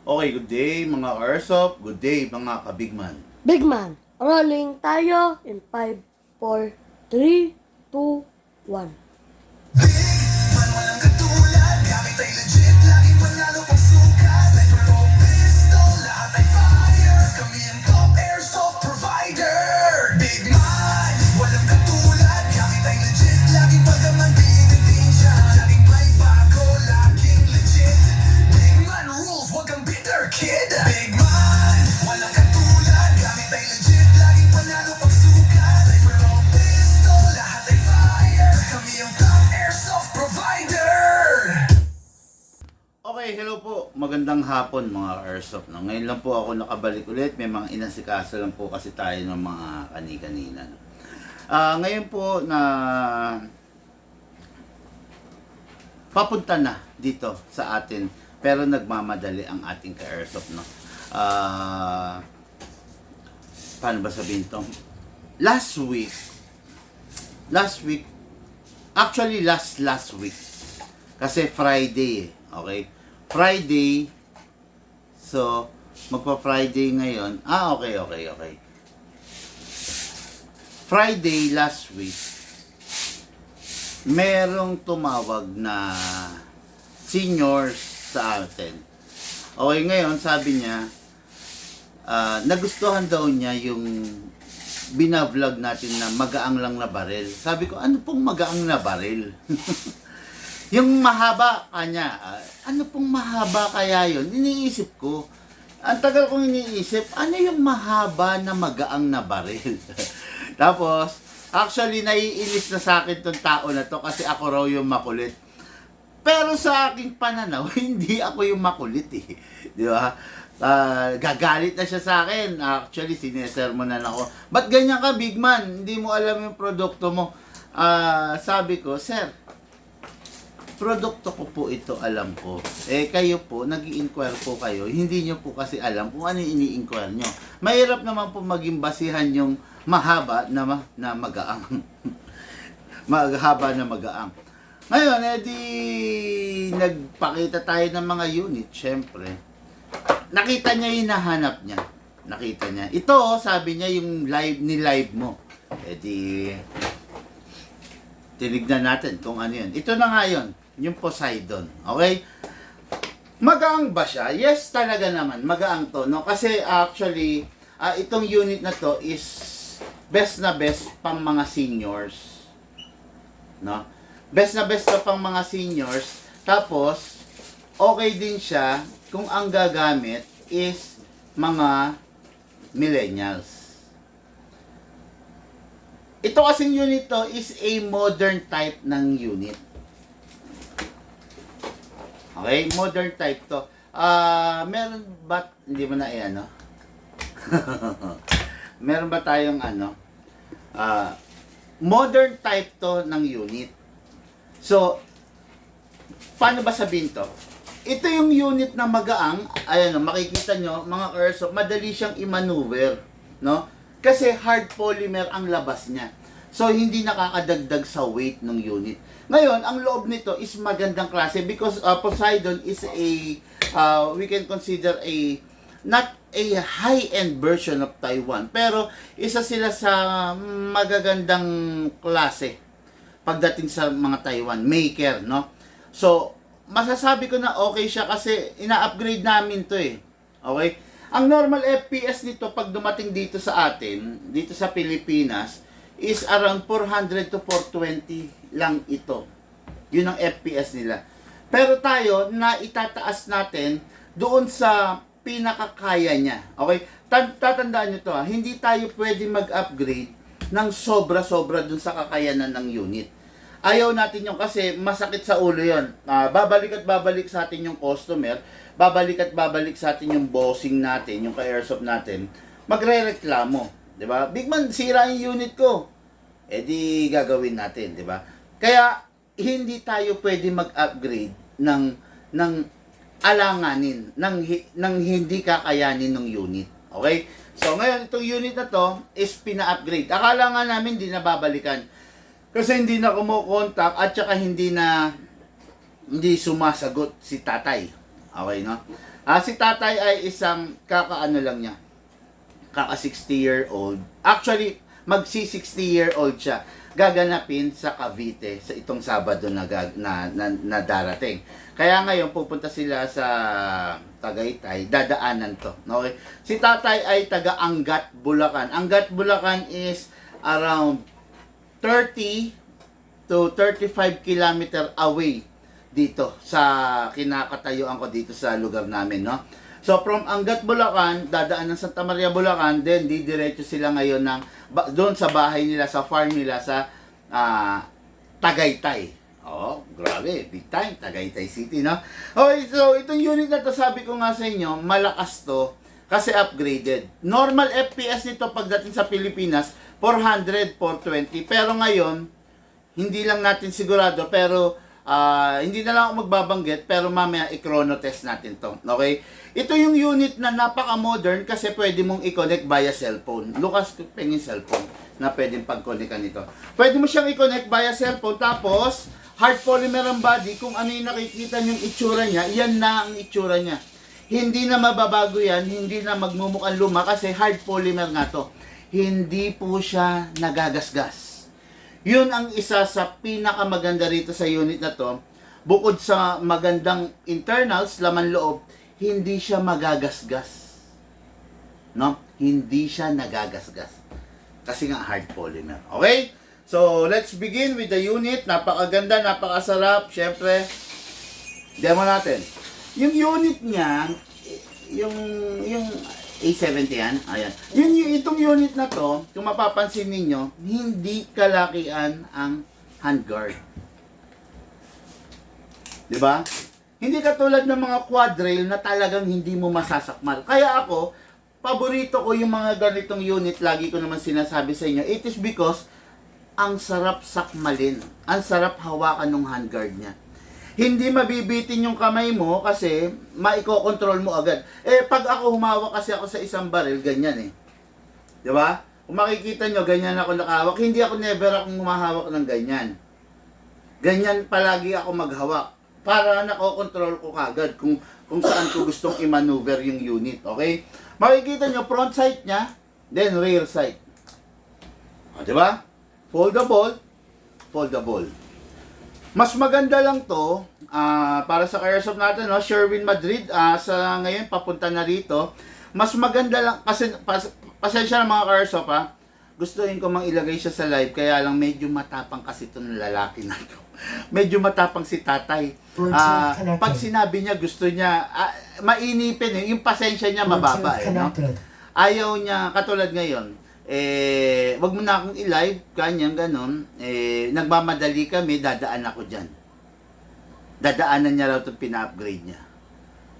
Okay, good day mga Airsoft. Good day mga kabigman. Big man, rolling tayo in 5, 4, 3, 2, 1. Walang katulad, gamit ay legit, laging panalo pag sukat. Sniper o pistol, lahat ay fire. Kami ang top airsoft provider. Big man, walang katulad, gamit ay legit, laging pagaman, binitin siya. Laging may bago, laging legit. Big man rules, wag kang bitter kid. Big man, walang katulad, gamit ay legit, laging panalo pag sukat. Sniper o pistol, lahat ay fire. Kami ang top airsoft provider. Okay, hello po. Magandang hapon mga Airsoft. No? Ngayon lang po ako nakabalik ulit. May mga inasikaso lang po kasi tayo ng mga kani-kanina. No? Ngayon po na papunta na dito sa atin pero nagmamadali ang ating ka-Airsoft. No? Paano ba sabihin to? Last week, actually last week, kasi Friday okay? Friday, so magpa-Friday ngayon. Okay. Friday last week, merong tumawag na seniors sa atin. Okay, ngayon sabi niya, nagustuhan daw niya yung binavlog natin na magaang lang na baril. Sabi ko, ano pong magaang na baril? Yung mahaba kanya, ano pong mahaba kaya yun? Iniisip ko. Ang tagal kong iniisip, ano yung mahaba na magaang na baril? Tapos, actually, naiinis na sa akin tong tao na to kasi ako raw yung makulit. Pero sa aking pananaw, hindi ako yung makulit eh. Di ba? Gagalit na siya sa akin. Actually, sinesermonan ako. Ba't ganyan ka, big man? Hindi mo alam yung produkto mo. Sabi ko, sir, produkto ko po ito, alam ko. Kayo po, nag-i-inquire po kayo. Hindi nyo po kasi alam kung ano yung ini-inquire nyo. Mahirap naman po maging basihan yung mahaba na magaang. Mahaba na magaang. Ngayon, nagpakita tayo ng mga unit, syempre. Nakita niya yung nahanap niya. Nakita niya. Ito, sabi niya, yung live mo. Tinignan natin kung ano yun. Ito na nga yun. Yung Poseidon. Okay? Magaang ba siya? Yes, talaga naman. Magaang to. No? Kasi actually, itong unit na to is best na best pang mga seniors. No? Best na best to pang mga seniors. Tapos, okay din siya kung ang gagamit is mga millennials. Ito kasing unit to is a modern type ng unit. Okay, modern type to. Meron ba, hindi mo na ano? Meron ba tayong modern type to ng unit. So, paano ba sabihin to? Ito yung unit na magaang, ayan, makikita nyo, mga Airsoft, madali siyang i-maneuver, no? Kasi hard polymer ang labas niya. So, hindi nakakadagdag sa weight ng unit. Ngayon, ang loob nito is magandang klase because Poseidon is we can consider not a high-end version of Taiwan. Pero, isa sila sa magagandang klase pagdating sa mga Taiwan maker, no? So, masasabi ko na okay siya kasi ina-upgrade namin to eh. Okay? Ang normal FPS nito pag dumating dito sa atin, dito sa Pilipinas, is around 400 to 420 lang ito. Yun ang FPS nila. Pero tayo, na itataas natin doon sa pinakakaya niya. Okay? Tatandaan nyo to ha, hindi tayo pwede mag-upgrade ng sobra-sobra doon sa kakayanan ng unit. Ayaw natin yung kasi masakit sa ulo yun. Babalik at babalik sa atin yung customer, babalik at babalik sa atin yung bossing natin, yung ka-airsoft natin, magre-reklamo. 'Di ba? Big man, sira yung unit ko. Di gagawin natin, 'di ba? Kaya hindi tayo pwede mag-upgrade ng alanganin, ng hindi kakayanin ng unit. Okay? So ngayon itong unit na to is pina-upgrade. Akala nga namin hindi na babalikan. Kasi hindi na kumukontak at saka hindi sumasagot si tatay. Okay, no? Si tatay ay isang kakaano lang niya. Kaka 60-year-old. Actually, magsi 60-year-old siya. Gaganapin sa Cavite sa itong Sabado na darating. Kaya ngayon pupunta sila sa Tagaytay, dadaanan to. Okay? Si tatay ay taga Angat, Bulacan. Angat, Bulacan is around 30 to 35 kilometer away dito sa kinakatayuan ko dito sa lugar namin, no? So from Angat, Bulacan, dadaan ng Santa Maria, Bulacan, then didiretso sila ngayon ng doon sa bahay nila, sa farm nila sa Tagaytay. Oh, grabe, big time, Tagaytay City, no? Okay, so itong unit na to, sabi ko nga sa inyo, malakas to kasi upgraded. Normal FPS nito pagdating sa Pilipinas, 400, 420. Pero ngayon, hindi lang natin sigurado, pero hindi na lang ako magbabanggit, pero mamaya i-chrono test natin to. Okay? Ito yung unit na napaka-modern kasi pwede mong i-connect via cellphone. Lucas, pengin cellphone na pwedeng pag-connectan nito. Pwede mo siyang i-connect via cellphone, tapos hard polymer ang body. Kung ano yung nakikita yung itsura niya, yan na ang itsura niya. Hindi na mababago yan, hindi na magmumukhang luma kasi hard polymer nga to. Hindi po siya nagagasgas. Yun ang isa sa pinakamaganda rito sa unit na to. Bukod sa magandang internals, laman loob, hindi siya magagasgas. No? Hindi siya nagagasgas. Kasi nga hard polymer. Okay? So, let's begin with the unit. Napakaganda, napakasarap. Siyempre, demo natin. Yung unit niya, yung A70 yan, ayan. Itong unit na to, kung mapapansin ninyo, hindi kalakian ang handguard. Diba? Hindi katulad ng mga quad rail na talagang hindi mo masasakmal. Kaya ako, paborito ko yung mga ganitong unit, lagi ko naman sinasabi sa inyo, it is because ang sarap sakmalin. Ang sarap hawakan ng handguard niya. Hindi mabibitin yung kamay mo kasi maiko-control mo agad. Pag ako humawak kasi ako sa isang baril, ganyan eh. Di ba? Kung makikita nyo, ganyan ako nakahawak. Hindi ako never akong humahawak ng ganyan. Ganyan palagi ako maghawak. Para nako-control ko kagad kung saan ko gustong i-maneuver yung unit. Okay? Makikita nyo, front sight niya, then rear sight. O, di ba? Foldable, foldable. Mas maganda lang to para sa Airsoft natin, no? Sherwin Madrid, sa ngayon papunta na rito. Mas maganda lang kasi pasensya na mga Airsoft, ha. Gustuin ko mang ilagay siya sa live, kaya lang medyo matapang kasi itong lalaki na to. Medyo matapang si tatay. Pag sinabi niya gusto niya, mainipin eh. Yung pasensya niya mababa eh, no? Ayaw niya, katulad ngayon, wag mo na akong i-live, kanyang ganon, nagmamadali kami, dadaan ako dyan. Dadaanan niya raw itong pina-upgrade niya.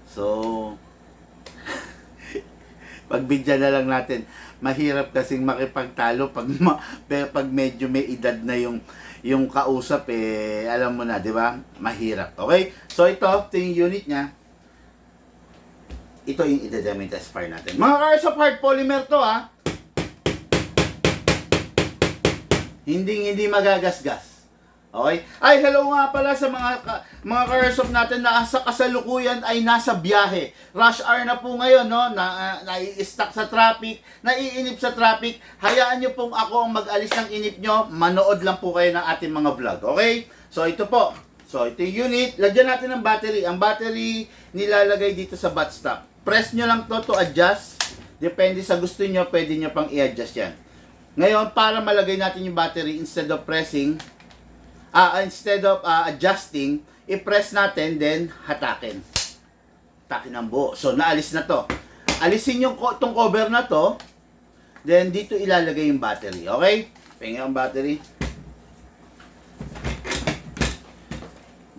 So, pagbigyan na lang natin, mahirap kasing makipagtalo pag medyo may edad na yung kausap, alam mo na, di ba? Mahirap. Okay? So, ito yung unit niya. Ito yung idadamay test fire natin. Mga cars of hard polymer to, ha? Hindi magagasgas. Okay? Ay, hello nga pala sa mga ka-airsoft natin na sa kasalukuyan ay nasa biyahe. Rush hour na po ngayon, no? Nai-stuck sa traffic, naiinip sa traffic. Hayaan nyo pong ako ang mag-alis ng inip nyo. Manood lang po kayo ng ating mga vlog. Okay? So, ito po. So, ito yung unit. Lagyan natin ng battery. Ang battery nilalagay dito sa butt stop. Press nyo lang to adjust. Depende sa gusto nyo, pwede nyo pang i-adjust yan. Ngayon, para malagay natin yung battery, instead of adjusting, i-press natin, then hatakin. Hatakin ang buo. So, naalis na to. Alisin yung itong cover na to, then dito ilalagay yung battery. Okay? Pengen ang battery.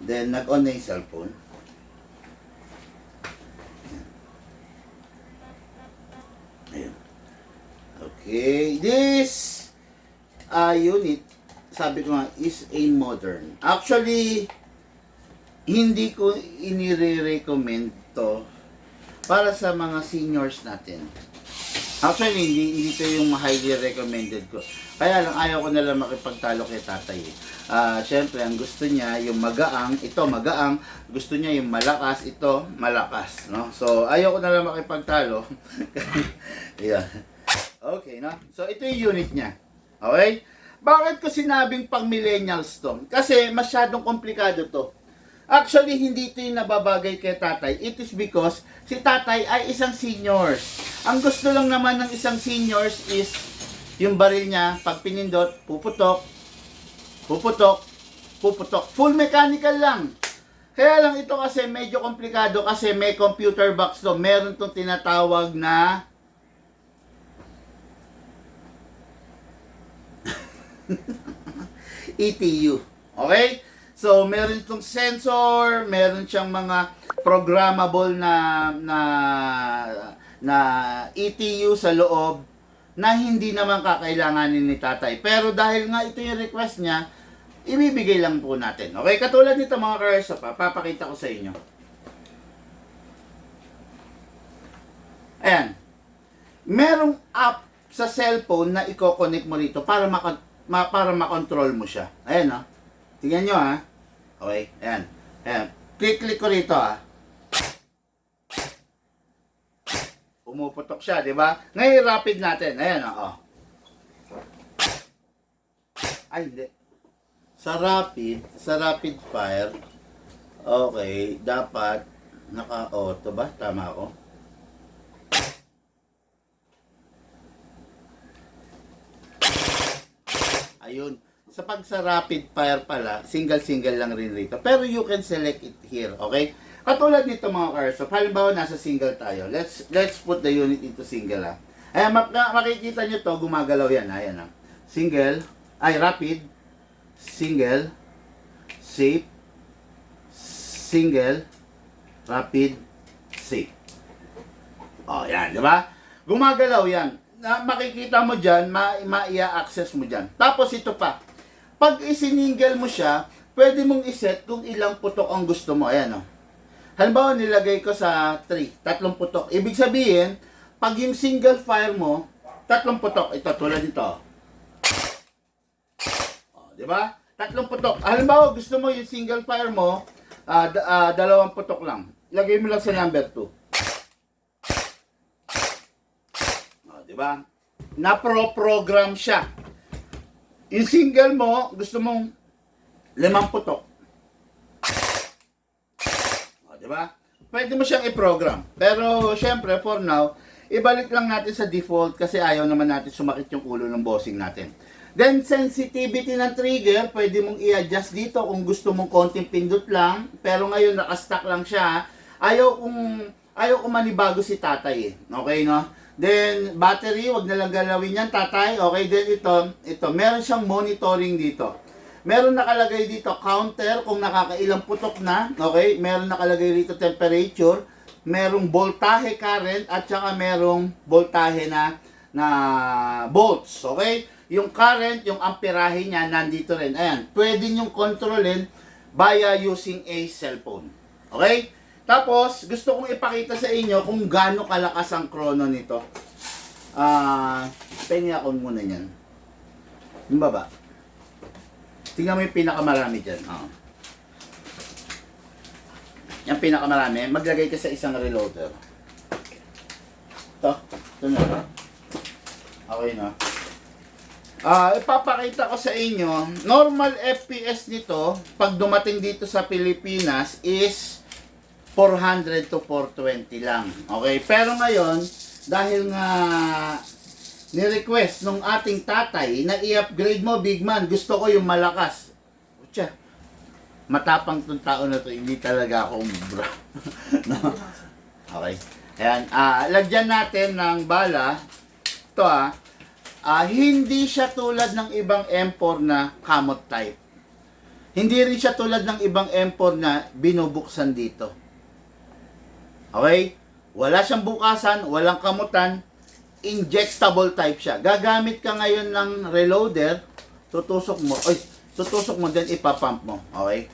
Then, nag-on na yung cellphone. Ayun. Okay, this unit, sabi ko nga, is a modern. Actually, hindi ko inire-recommend to para sa mga seniors natin. Actually, hindi ito yung highly recommended ko. Kaya lang, ayaw ko na lang makipagtalo kay tatay. Siyempre, ang gusto niya, yung magaang, ito magaang, gusto niya yung malakas, ito malakas. No? So, ayaw ko na lang makipagtalo. Ayan. Okay, no? So, ito yung unit niya. Okay? Bakit ko sinabing pang millennials to? Kasi masyadong komplikado to. Actually, hindi ito yung nababagay kay tatay. It is because si tatay ay isang seniors. Ang gusto lang naman ng isang seniors is yung baril niya, pag pinindot, puputok, puputok, puputok. Full mechanical lang. Kaya lang ito kasi medyo komplikado kasi may computer box to. Meron tong tinatawag na ETU. Okay? So, meron itong sensor, meron siyang mga programmable na ETU sa loob na hindi naman kakailanganin ni tatay. Pero dahil nga ito yung request niya, ibibigay lang po natin. Okay? Katulad nito mga ka-Airsoft, papakita ko sa inyo. Ayan. Merong app sa cellphone na i-connect mo rito para makontrol mo siya. Ayan, no? Tingnan nyo, ha? Okay, ayan. Ayan. Click ko rito, ha? Pumuputok siya, di ba? Ngayon, rapid natin. Ayan, oh. Ay, hindi. Sa rapid fire, okay, dapat naka-auto ba? Tama ako? Ayun. Sa sa rapid fire pala, single lang rin rito. Pero you can select it here, okay? Katulad nito mga ka-Airsoft, halimbawa nasa single tayo. Let's put the unit into single, ha. Ayan, makikita nyo to, gumagalaw yan, ayan, ha. Single, rapid, single, safe, single, rapid, safe. Oh, yan, di ba? Gumagalaw yan. Makikita mo dyan, ma-access mo dyan. Tapos ito pa, pag isiningle mo siya, pwede mong iset kung ilang putok ang gusto mo. Ayan, oh. Halimbawa, nilagay ko sa 3, 3 putok. Ibig sabihin, pag yung single fire mo, 3 putok. Ito, tulad nito. Oh, di ba? 3 putok. Halimbawa, gusto mo yung single fire mo, 2 putok lang. Lagay mo lang sa number 2. Oh, di ba? Na-program siya. Yung single mo, gusto mong 5 putok. O, diba? Pwede mo siyang i-program. Pero, syempre, for now, ibalik lang natin sa default kasi ayaw naman natin sumakit yung ulo ng bossing natin. Then, sensitivity ng trigger, pwede mong i-adjust dito kung gusto mong konting pindot lang. Pero ngayon, nakastack lang siya. Ayaw kong manibago si tatay eh. Okay, no? Then, battery, wag na lang galawin yan, tatay. Okay, then ito, meron siyang monitoring dito. Meron nakalagay dito counter kung nakakailang putok na. Okay, meron nakalagay dito temperature. Merong voltahe current at saka merong voltahe na volts. Okay, yung current, yung amperahe niya, nandito rin. Ayan, pwede nyong kontrolin via using a cellphone. Okay? Tapos, gusto kong ipakita sa inyo kung gaano kalakas ang chrono nito. Pengi ako muna yan. Yung baba. Tingnan mo yung pinakamarami dyan. Yung pinakamarami, maglagay ka sa isang reloader. Ito na. Okay na. Ipapakita ko sa inyo, normal FPS nito, pag dumating dito sa Pilipinas, is 400 to 420 lang. Okay? Pero ngayon, dahil nga ni-request nung ating tatay na i-upgrade mo, big man, gusto ko yung malakas. Utya, matapang tong tao na to, hindi talaga ako umbra. No? Okay. Ayan, lagyan natin ng bala. Ito hindi siya tulad ng ibang M4 na kamot type. Hindi rin siya tulad ng ibang M4 na binubuksan dito. Okay? Wala siyang bukasan, walang kamutan, injectable type siya. Gagamit ka ngayon ng reloader, tutusok mo, then ipapump mo. Okay?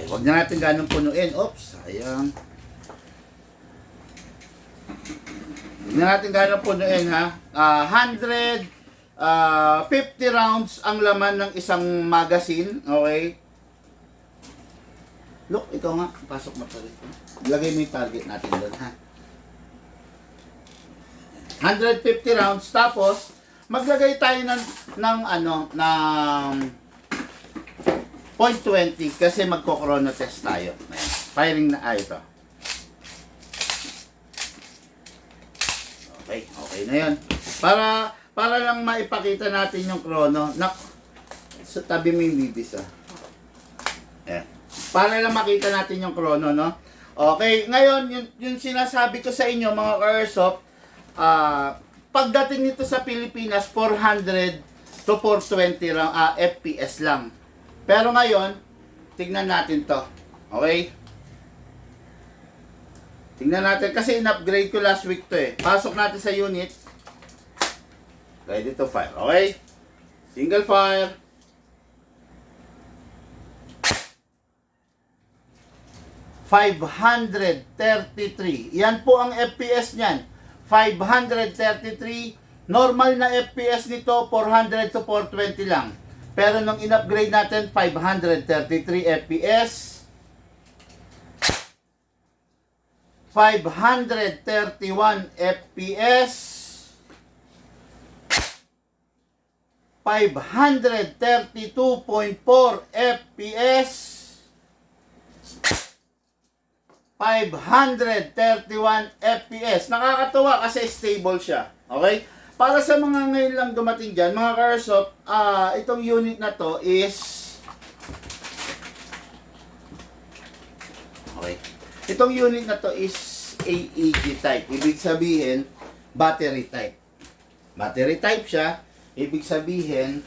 Okay, huwag na natin ganun punuin. Oops, sayang. Huwag na natin ganun punuin, ha. 50 rounds ang laman ng isang magazine. Okay. Look, ikaw nga. Pasok mo pa rito. Lagay mo yung target natin doon, ha. 150 rounds. Tapos, maglagay tayo ng .20 kasi magko-chrono test tayo. Ayan. Firing na ito. Okay na 'yon. Para lang maipakita natin yung chrono. Sa tabi mo yung bibis, ah. Ayan. Para lang makita natin yung chrono, no? Okay, ngayon yung sinasabi ko sa inyo mga ka-airsoft, pagdating nito sa Pilipinas 400 to 420 FPS lang. Pero ngayon, tignan natin to. Okay? Tignan natin kasi in-upgrade ko last week to eh. Pasok natin sa unit. Ready to fire. Okay? Single fire. .533. Yan po ang FPS niyan. 533. Normal na FPS nito 400 to 420 lang. Pero nung in-upgrade natin 533 FPS, 531 FPS, 532.4 FPS, 531 FPS. Nakakatuwa kasi stable siya. Okay? Para sa mga ngayon lang dumating dyan, mga ka-airsoft, itong unit na to is... Okay. Itong unit na to is AEG type. Ibig sabihin, battery type. Battery type siya. Ibig sabihin,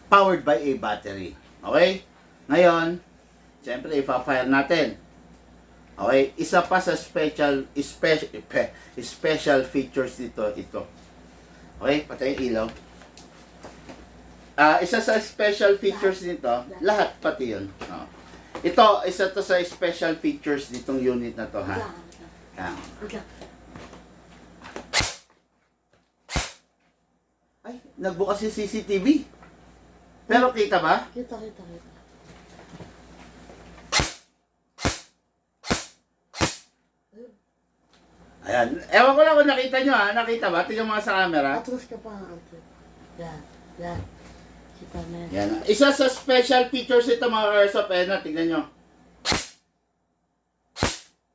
powered by a battery. Okay? Ngayon, siyempre, ipa-fire natin. Okay, isa pa sa special features dito, ito. Okay, patay yung ilaw. Isa sa special features nito, lahat pati yun. Oh. Ito, isa to sa special features nitong unit na to, ha. Yan. Ay, nagbukas yung CCTV. Pero kita ba? Kita. Ayan. Ewan ko lang kung nakita nyo, ha. Nakita ba? Tingnan mo nga sa camera. Atras ka pa. Yan. Kita na yan. Yan. Isa sa special features ito mga ka-airsoft. Ayan na, tingnan nyo.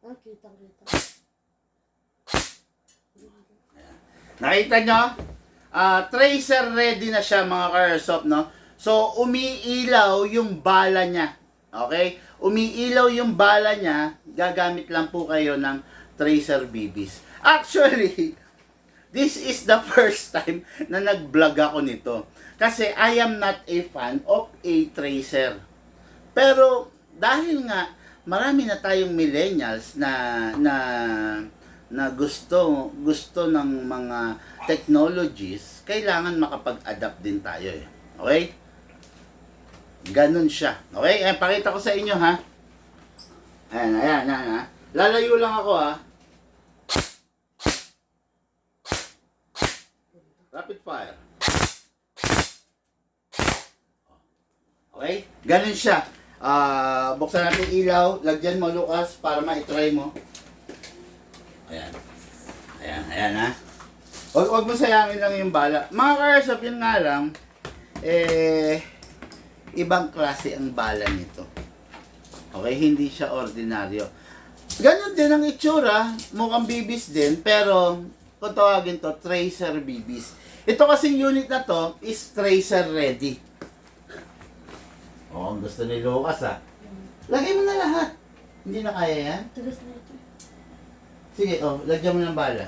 Kita. Nakita nyo? Tracer ready na siya mga ka-airsoft, no? So, umiilaw yung bala niya. Okay? Umiilaw yung bala niya. Gagamit lang po kayo ng Tracer BBs. Actually, this is the first time na nag-vlog ako nito. Kasi I am not a fan of a Tracer. Pero dahil nga marami na tayong millennials na gusto ng mga technologies, kailangan makapag-adapt din tayo eh. Okay? Ganun siya. Okay? Ayan, pakita ko sa inyo ha. Ayan ha. Lalayo lang ako ha. Rapid fire. Okay? Ganun siya. Buksan natin ilaw. Lagyan mo, Lucas, para ma-try mo. Ayan ha. Huwag mo sayangin lang yung bala. Mga ka-airsoft, yun nga lang, ibang klase ang bala nito. Okay? Hindi siya ordinaryo. Ganun din ang itsura. Mukhang BBs din, pero kung tawagin to, Tracer BBs. Ito kasing unit na to is Tracer ready. Oh, ang gusto ni Lucas ha. Lagay mo na lahat. Hindi na kaya yan? Tagas na ito. Sige, lagyan mo ng bala.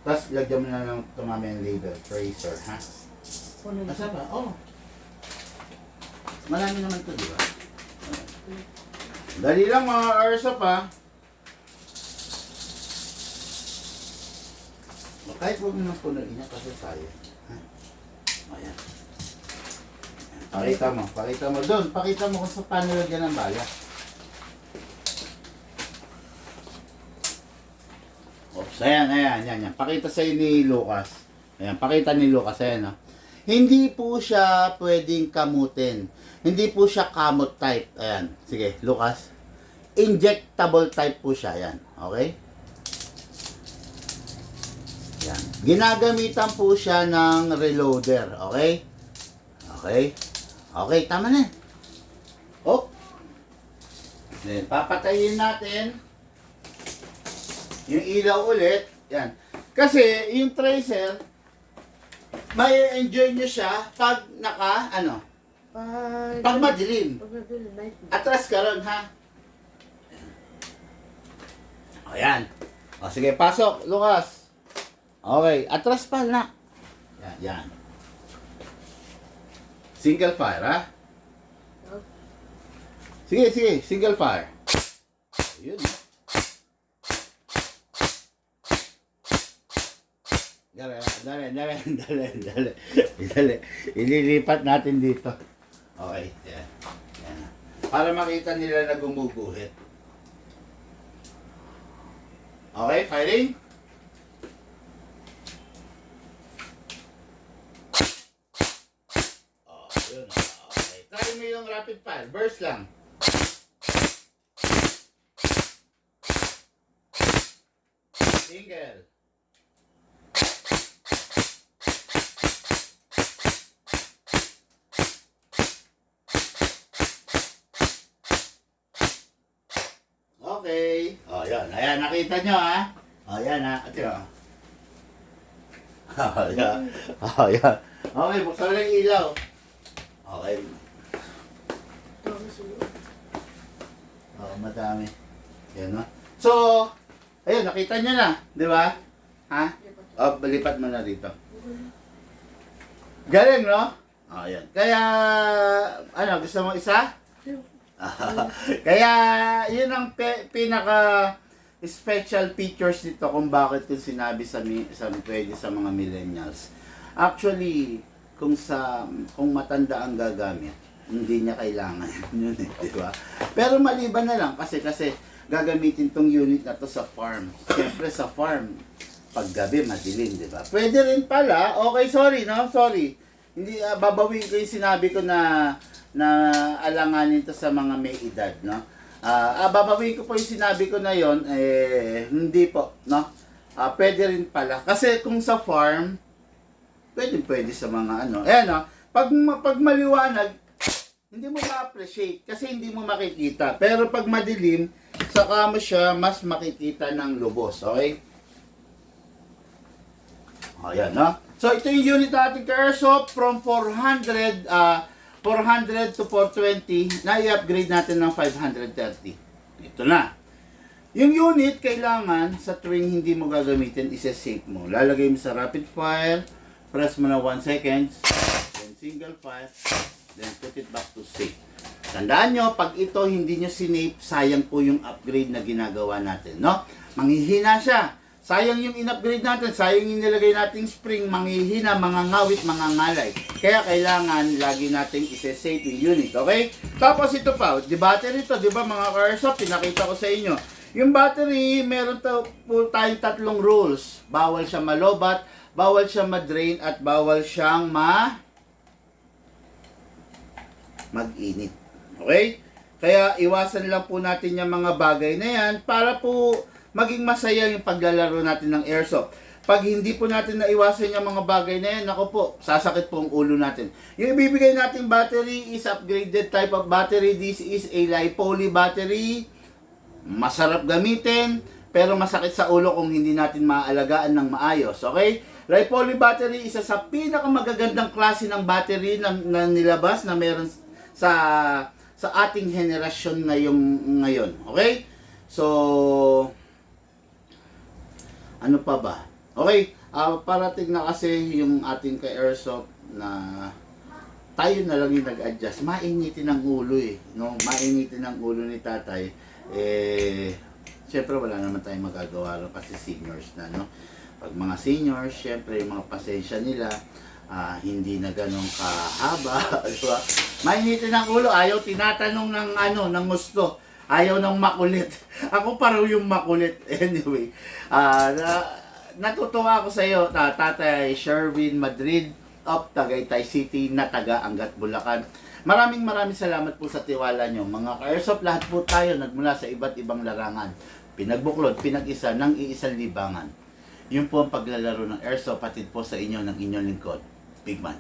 Tapos lagyan mo na ng tumami yung label, Tracer, ha? Asa pa? Marami naman to, di ba? Dali lang mga airsoft, ha? Kahit huwag mo nang punuin niya kasi tayo. Ha? Ayan. Pakita mo doon. Pakita mo kung sa paano lagyan ng bala. Oops, ayan. Pakita sa'yo ni Lucas. Ayan, pakita ni Lucas, ayan, no? Hindi po siya pwedeng kamutin. Hindi po siya kamot type. Ayan, sige, Lucas. Injectable type po siya, ayan. Okay? Ayan. Ginagamitan po siya ng reloader, okay? Okay, tama na. Oh. Then, papatayin natin yung ilaw ulit. Yan. Kasi, yung tracer, may enjoy nyo siya pag pag madilim. Pag madilim, night. Atras ka ron, ha? Ayan. O, sige, pasok, Lucas. Okay, atras pa na. Yan. Single fire, ha? Sige, single fire. Ayun. Dali. Ililipat natin dito. Okay, yan. Para makita nila na gumuguhit. Okay, firing. Oh, yun. Okay. Try mo yung rapid fire. Burst lang. Single. Okay. Oh, yan. Ayan, nakita nyo, ha? Oh, yan, ha? Ito, ha? Oh, yan. Oh, yan. Okay, buksan lang yung ilaw. Okay. Oh, madami. Yan, no? So, ayun, nakita nyo na. Di ba? Ha? Oh, balipat mo na dito. Galing, no? Oh, yan. Kaya, gusto mo isa? Kaya, yun ang pinaka special features nito kung bakit yung sinabi pwede sa mga millennials. Actually, kung matanda ang gagamit, hindi niya kailangan yun, di ba? Pero maliban na lang kasi gagamitin tong unit na to sa farm. Siyempre sa farm, pag gabi madilim, di ba? Pwede rin pala, okay, sorry. Hindi, babawin ko yung sinabi ko na alanganin to sa mga may edad, no? Babawin ko po yung sinabi ko na yon, hindi po, no? Pwede rin pala. Kasi kung sa farm, pwede sa mga no? Pag maliwanag, hindi mo ma-appreciate kasi hindi mo makikita. Pero pag madilim, saka mo siya mas makikita ng lubos, okay? Ayan, no? So, ito yung unit natin ka-airsoft from 400 to 420 na i-upgrade natin ng 530. Ito na. Yung unit, kailangan sa tuwing hindi mo gagamitin, isa-save mo. Lalagay mo sa rapid fire, press mo na 1 second, then single fire, then put it back to save. Tandaan nyo, pag ito hindi nyo sinave, sayang po yung upgrade na ginagawa natin, no? Manghihina siya. Sayang yung in-upgrade natin, sayang yung nilagay nating spring, manghihina, mangangawit, mangangalay. Kaya kailangan lagi nating isa-save yung unit, okay? Tapos ito pa, di battery to, di ba mga ka-airsoft, pinakita ko sa inyo. Yung battery, meron po tayong tatlong rules. Bawal siya malobat, bawal siya ma-drain, at bawal siyang mag-init. Okay? Kaya iwasan lang po natin yung mga bagay na yan para po maging masaya yung paglalaro natin ng airsoft. Pag hindi po natin naiwasan yung mga bagay na yan, ako po, sasakit po ang ulo natin. Yung ibibigay nating battery is upgraded type of battery. This is a LiPoly battery. Masarap gamitin, pero masakit sa ulo kung hindi natin maaalagaan ng maayos. Okay? LiPoly battery, isa sa pinakamagagandang klase ng battery na nilabas na meron sa ating henerasyon ngayon. Okay? So, ano pa ba? Okay, parating na kasi yung ating ka-airsoft na tayo na lang yung nag-adjust. Mainitin ang ulo no? Mainitin ang ulo ni tatay. Siyempre wala naman tayong magagawa rin kasi seniors na, no? Pag mga seniors, siyempre yung mga pasensya nila, hindi na ganun kahaba, di ba? Mainitin ang ulo, ayaw tinatanong ng ng gusto. Ayaw ng makulit. Ako pa raw yung makulit. Anyway, natutuwa ako sa iyo, Tatay Sherwin Madrid of Tagaytay City na taga Angat, Bulacan. Maraming salamat po sa tiwala nyo. Mga ka-airsoft, lahat po tayo nagmula sa iba't ibang larangan. Pinagbuklod, pinag-isa ng iisang libangan. Yun po ang paglalaro ng airsoft, patid po sa inyo ng inyong lingkod, Big Man.